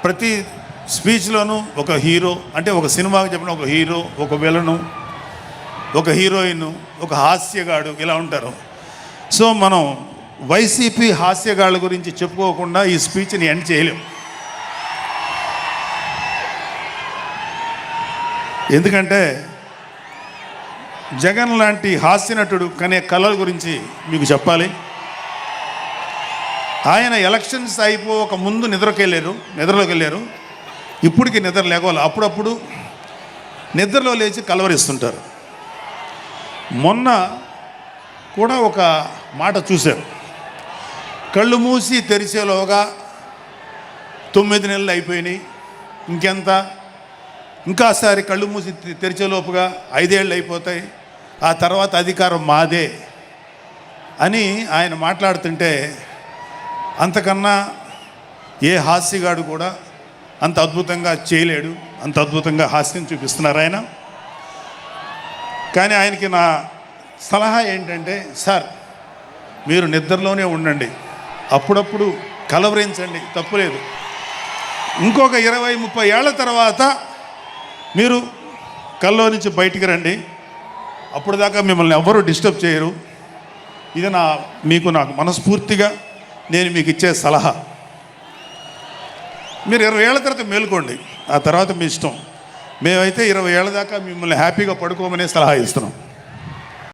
ప్రతి స్పీచ్లోనూ ఒక హీరో, అంటే ఒక సినిమాకి చెప్పిన ఒక హీరో, ఒక విలను, ఒక హీరోయిన్, ఒక హాస్యగాడు, ఇలా ఉంటారు. సో మనం వైసీపీ హాస్యగాళ్ళ గురించి చెప్పుకోకుండా ఈ స్పీచ్ని ఎండ్ చేయలేం. ఎందుకంటే జగన్ లాంటి హాస్యనటుడు కనే కళల గురించి మీకు చెప్పాలి. ఆయన ఎలక్షన్స్ అయిపోక ముందు నిద్రలోకి వెళ్ళారు. ఇప్పటికి నిద్ర లేవాలి. అప్పుడప్పుడు నిద్రలో లేచి కలవరిస్తుంటారు. మొన్న కూడా ఒక మాట చూశారు. కళ్ళు మూసి తెరిచేలోగా 9 నెలలు అయిపోయినాయి, ఇంకెంత, ఇంకాసారి కళ్ళు మూసి తెరిచేలోపుగా 5 ఏళ్ళు అయిపోతాయి, ఆ తర్వాత అధికారం మాదే అని ఆయన మాట్లాడుతుంటే అంతకన్నా ఏ హాస్యగాడు కూడా అంత అద్భుతంగా చేయలేడు. అంత అద్భుతంగా హాస్యం చూపిస్తున్నారు ఆయన. కానీ ఆయనకి నా సలహా ఏంటంటే, సార్ మీరు నిద్రలోనే ఉండండి, అప్పుడప్పుడు కలవరించండి, తప్పులేదు. ఇంకొక 20-30 ఏళ్ల తర్వాత మీరు కల్లో నుంచి బయటికి రండి, అప్పుడు దాకా మిమ్మల్ని ఎవ్వరూ డిస్టర్బ్ చేయరు. ఇది నాకు మనస్ఫూర్తిగా నేను మీకు ఇచ్చే సలహా. మీరు 20 ఏళ్ల తర్వాత మేలుకోండి, ఆ తర్వాత మీ ఇష్టం. మేమైతే 20 ఏళ్ల దాకా మిమ్మల్ని హ్యాపీగా పడుకోమనే సలహా ఇస్తున్నాం.